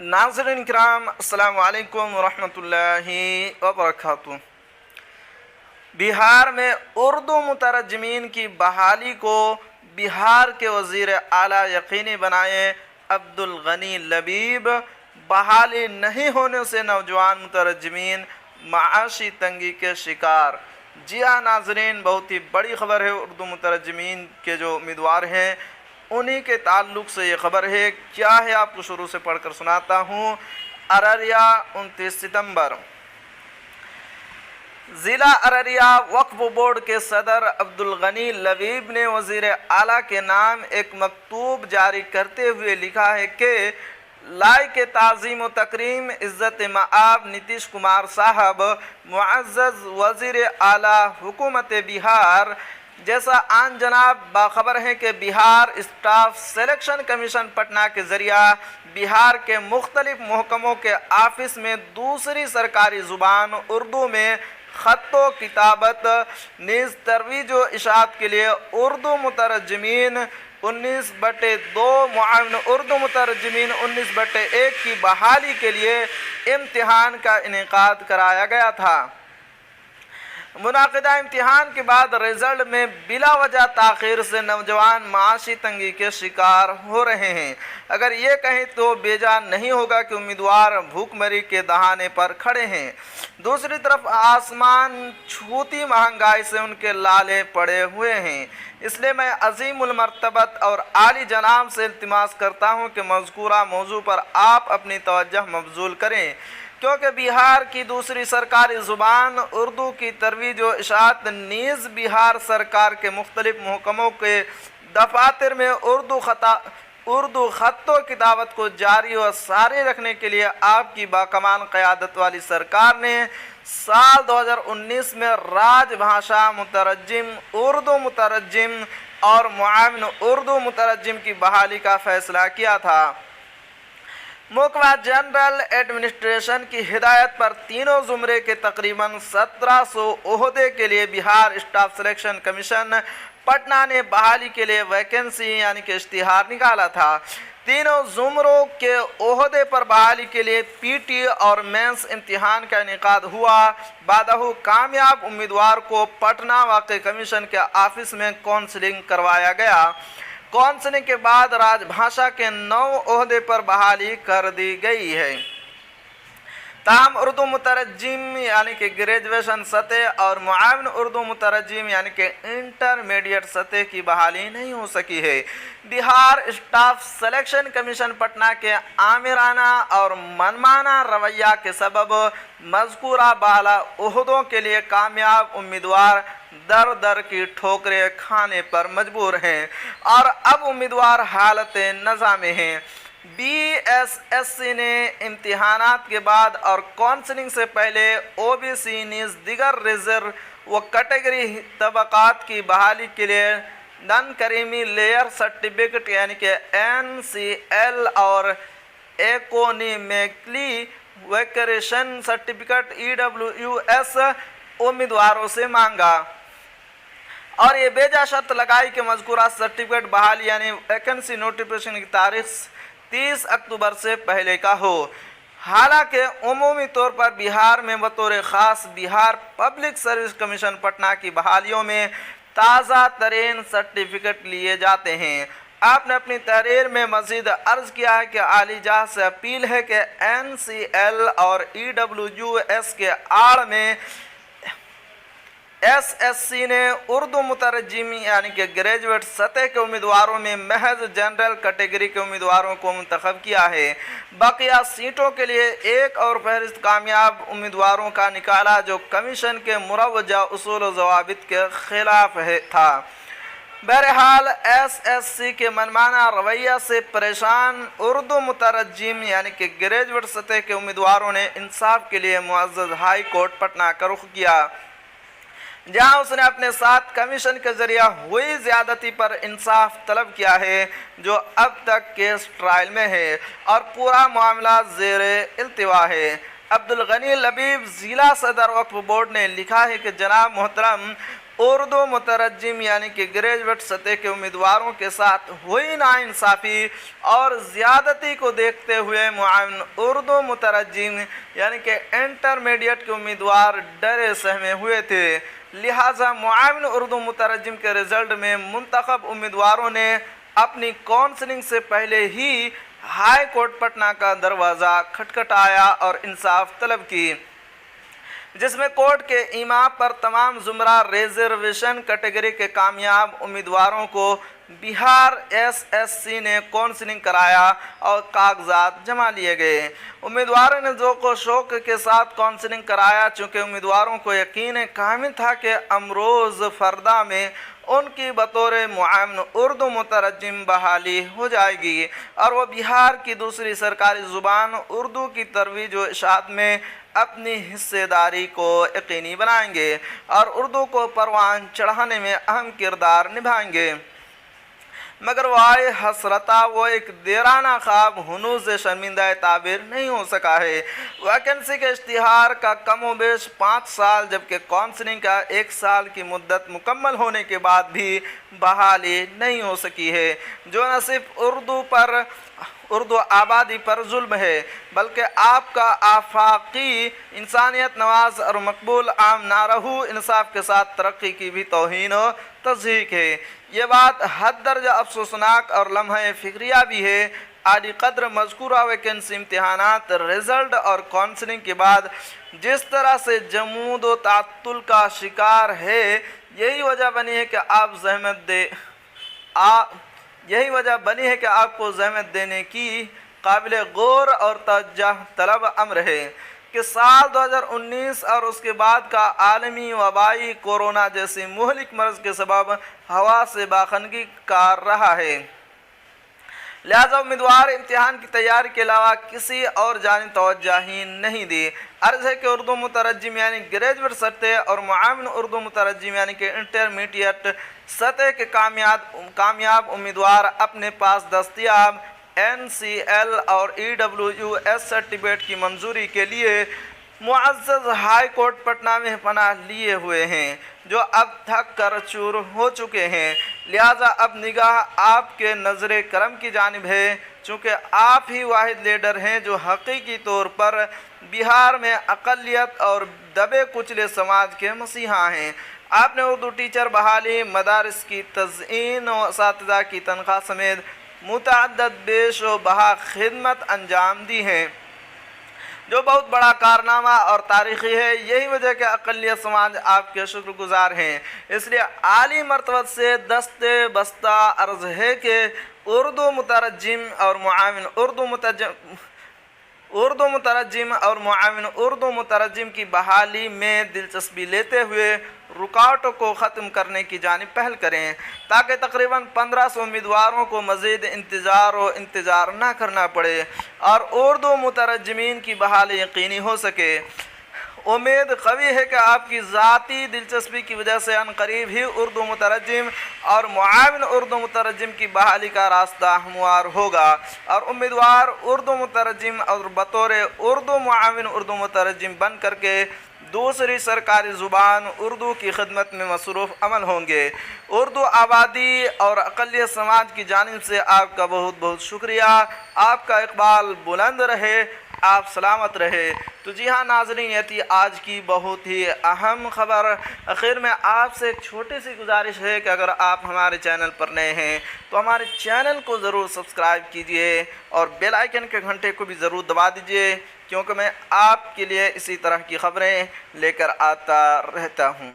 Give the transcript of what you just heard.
नाज़रीन किराम, अस्सलामु अलैकुम वरहमतुल्लाहि वबरकातुहू। बिहार में उर्दू मुतरजमीन की बहाली को बिहार के वज़ीर आला यकीनी बनाए अब्दुल गनी लबीब। बहाली नहीं होने से नौजवान मुतरजमीन माशी तंगी के शिकार। जी हाँ नाज़रीन, बहुत ही बड़ी ख़बर है। उर्दू मुतरजमीन के जो उम्मीदवार हैं उन्हीं के ताल्लुक़ से ये ख़बर है। क्या है आपको शुरू से पढ़कर सुनाता हूँ। अररिया 29 सितंबर। ज़िला अररिया वक्फ बोर्ड के सदर अब्दुल गनी लबीब ने वज़ीर आला के नाम एक मकतूब जारी करते हुए लिखा है कि लायक ताज़ीम व तकरीम इज़्ज़त मआब नीतीश कुमार साहब, मुअज़्ज़ज़ वज़ीर आला हुकूमत बिहार, जैसा आन जनाब बाखबर हैं कि Bihar staff selection commission Patna के ज़रिया बिहार के मुख्तलिफ महकमों के ऑफिस में दूसरी सरकारी ज़ुबान उर्दू में ख़त्तो किताबत नीज़ तरवीज व इशाअत के लिए उर्दू मुतरजमीन 19/2 मुआविन उर्दू मुतरजमीन 19/1 की बहाली के लिए इम्तिहान का इनेकाद कराया गया था। मुनाकिदा इम्तिहान के बाद रिज़ल्ट में बिला वजह ताख़ीर से नौजवान माशी तंगी के शिकार हो रहे हैं। अगर ये कहें तो बेजान नहीं होगा कि उम्मीदवार भूखमरी के दहाने पर खड़े हैं। दूसरी तरफ आसमान छूती महंगाई से उनके लाले पड़े हुए हैं। इसलिए मैं अज़ीमुल मर्तबत और आली जनाब से इल्तिमास करता हूँ कि मज़कूरा मौजू पर आप अपनी तवज्जो मबज़ूल करें, क्योंकि बिहार की दूसरी सरकारी ज़ुबान उर्दू की तरवीज व इशाअत नीज़ बिहार सरकार के मुख्तलिफ महकमों के दफातर में उर्दू ख़त्तो किताबत को जारी व सारी रखने के लिए आपकी बाकमान क़यादत वाली सरकार ने साल 2019 में राजभाषा मुतरजिम, उर्दू मुतरजिम और मुआविन उर्दू मुतरजिम की बहाली का फ़ैसला किया था। मुकवा जनरल एडमिनिस्ट्रेशन की हिदायत पर तीनों ज़ुमरे के तकरीबन 1700 ओहदे के लिए Bihar staff selection commission Patna ने बहाली के लिए वैकेंसी यानी कि इश्तिहार निकाला था। तीनों ज़ुमरों के ओहदे पर बहाली के लिए पीटी और मेंस इम्तिहान का इनेकाद हुआ। बादहू कामयाब उम्मीदवार को पटना वाक़ई कमीशन के ऑफिस में काउंसलिंग करवाया गया। काउंसलिंग के बाद राजभाषा के 9 ओहदे पर बहाली कर दी गई है। ताहम उर्दू मुतरजिम यानी कि ग्रेजुएशन सतह और मुआविन उर्दू मुतरजिम यानी कि इंटरमीडिएट सतह की बहाली नहीं हो सकी है। Bihar staff selection commission Patna के आमिराना और मनमाना रवैया के सबब मज़कूरा बाला ओहदों के लिए कामयाब उम्मीदवार दर दर की ठोकरें खाने पर मजबूर हैं और अब उम्मीदवार हालत नज़ा में हैं। BSSC ने इम्तिहानात के बाद और काउंसलिंग से पहले OBC नीज़ दिगर रिजर्व व कैटेगरी तबक़ात की बहाली के लिए नन करीमी लेयर सर्टिफिकेट यानी कि NCL और इकोनॉमिकली वेकेशन सर्टिफिकेट EWS उम्मीदवारों से मांगा और ये बेजा शर्त लगाई कि मज़कूरा सर्टिफिकेट बहाली यानी वैकेंसी नोटिफिकेशन की तारीख 30 अक्टूबर से पहले का हो। हालांकि उमूमी तौर पर बिहार में बतौर ख़ास Bihar public service commission Patna की बहालियों में ताज़ा तरीन सर्टिफिकेट लिए जाते हैं। आपने अपनी तहरीर में मज़ीद अर्ज़ किया है कि आलीजा से अपील है कि NCL और EWS के आड़ में SSC ने उर्दू मुतरजिम यानी कि ग्रेजुएट सतह के उम्मीदवारों में महज जनरल कैटेगरी के उम्मीदवारों को मुंतखब किया है। बकिया सीटों के लिए एक और फहरिस्त कामयाब उम्मीदवारों का निकाला जो कमीशन के मुरवजा उसूल व ज़वाबित के ख़िलाफ़ था। बहरहाल SSC के मनमाना रवैया से परेशान उर्दू मुतरजिम यानी कि ग्रेजुएट सतह के उम्मीदवारों ने इंसाफ के लिए मुअज़्ज़ज़ हाई कोर्ट पटना का रुख किया, जहां उसने अपने साथ कमीशन के ज़रिए हुई ज़्यादती पर इंसाफ तलब किया है जो अब तक केस ट्रायल में है और पूरा मामला ज़ेरे इल्तिवा है। अब्दुल गनी लबीब ज़िला सदर वक्फ बोर्ड ने लिखा है कि जनाब मोहतरम, उर्दू मुतरज्जिम यानी कि ग्रेजुएट सतह के उम्मीदवारों के साथ हुई नाइंसाफ़ी और ज़्यादती को देखते हुए मुआविन उर्दू मुतरज्जिम यानी कि इंटरमीडिएट के उम्मीदवार डरे सहमे हुए थे। लिहाजा मुआविन उर्दू मुतरज्जिम के रिज़ल्ट में मुंतखब उम्मीदवारों ने अपनी काउंसलिंग से पहले ही हाई कोर्ट पटना का दरवाज़ा खटखटाया और इंसाफ तलब की, जिसमें कोर्ट के इमाम पर तमाम ज़ुमरा रिजर्वेशन कैटेगरी के कामयाब उम्मीदवारों को बिहार एसएससी ने काउंसलिंग कराया और कागजात जमा लिए गए। उम्मीदवारों ने जो को शौक के साथ काउंसलिंग कराया, चूँकि उम्मीदवारों को यकीन कामिल था कि अमरोज़ फरदा में उनकी बतौर मुआविन उर्दू मुतरज्जिम बहाली हो जाएगी और वो बिहार की दूसरी सरकारी ज़ुबान उर्दू की तरोीज व इशाअत में अपनी हिस्सेदारी को यकीनी बनाएंगे और उर्दू को परवान चढ़ाने में अहम किरदार निभाएंगे। मगर वाए हसरता वो एक देराना ख्वाब हुनूज़ से शर्मिंदा ताबीर नहीं हो सका है। वैकेंसी के इश्तिहार का कमो बेश 5 साल जबकि काउंसलिंग का 1 साल की मुद्दत मुकम्मल होने के बाद भी बहाली नहीं हो सकी है, जो न सिर्फ उर्दू आबादी पर जुल्म है बल्कि आपका आफाकी इंसानियत नवाज और मकबूल आम नारहू इंसाफ के साथ तरक्की की भी तौहीन और तज़हीक है। ये बात हद दर्जा अफसोसनाक और लम्हा फ़िक्रिया भी है। आली कद्र मज़कूरा वैकेंसी इम्तहानात रिज़ल्ट और काउंसलिंग के बाद जिस तरह से जमूद व तात्तुल का शिकार है, यही वजह बनी है कि आपको ज़हमत देने की काबिल गौर और तवज्जो तलब अम्र है कि साल 2019 और उसके बाद का आलमी वबाई कोरोना जैसी मुहलिक मर्ज़ के सबब हवा से बाखनगी का रहा है। लिहाजा उम्मीदवार इम्तिहान की तैयारी के अलावा किसी और जानी तवज्जो ही नहीं दी। अर्ज़ है कि उर्दू मुतरज्जिम यानी ग्रेजुएट सतह और मुआविन उर्दू मुतरज्जिम यानी कि इंटरमीडिएट सतह के कामयाब उम्मीदवार अपने पास दस्तियाब NCL और EWS सर्टिफिकेट की मंजूरी के लिए मुअज़्ज़ज़ हाई कोर्ट पटना में पनाह लिए हुए हैं, जो अब थक कर चूर हो चुके हैं। लिहाजा अब निगाह आपके नज़र करम की जानिब है, चूँकि आप ही वाहिद लीडर हैं जो हकीकी तौर पर बिहार में अक़लियत और दबे कुचले समाज के मसीहा हैं। आपने उर्दू टीचर बहाली, मदारिस की तज़ईन व असातिज़ा की तनख्वाह समेत मुतअद्दिद बेश व बहा खिदमत अंजाम दी हैं, जो बहुत बड़ा कारनामा और तारीख़ी है। यही वजह कि अक़लियत समाज आपके शुक्रगुज़ार हैं। इसलिए आली मर्तबत से दस्ते बस्ता अर्ज़ है कि उर्दू मुतरज्जिम और मुआविन उर्दू मुतरज्जिम की बहाली में दिलचस्पी लेते हुए रुकावटों को ख़त्म करने की जानिब पहल करें, ताकि तकरीबन 1500 उम्मीदवारों को मज़ीद इंतज़ार ना करना पड़े और उर्दू मुतरज्जिमीन की बहाली यकीनी हो सके। उम्मीद कवी है कि आपकी ज़ाती दिलचस्पी की वजह से अनकरीब ही उर्दू मुतरज्जिम और मुआविन उर्दू मुतरज्जिम की बहाली का रास्ता हमवार होगा और उम्मीदवार उर्दू मुतरज्जिम और बतौर उर्दू मुआविन उर्दू मुतरज्जिम बन करके दूसरी सरकारी ज़ुबान उर्दू की खिदमत में मसरूफ़ अमल होंगे। उर्दू आबादी और अक़लियत समाज की जानिब से आपका बहुत बहुत शुक्रिया। आपका इक़बाल बुलंद रहे, आप सलामत रहे। तो जी हाँ नाज़रीन, ये थी आज की बहुत ही अहम ख़बर। आखिर में आपसे एक छोटी सी गुजारिश है कि अगर आप हमारे चैनल पर नए हैं तो हमारे चैनल को ज़रूर सब्सक्राइब कीजिए और बेल आइकन के घंटे को भी ज़रूर दबा दीजिए, क्योंकि मैं आपके लिए इसी तरह की ख़बरें लेकर आता रहता हूँ।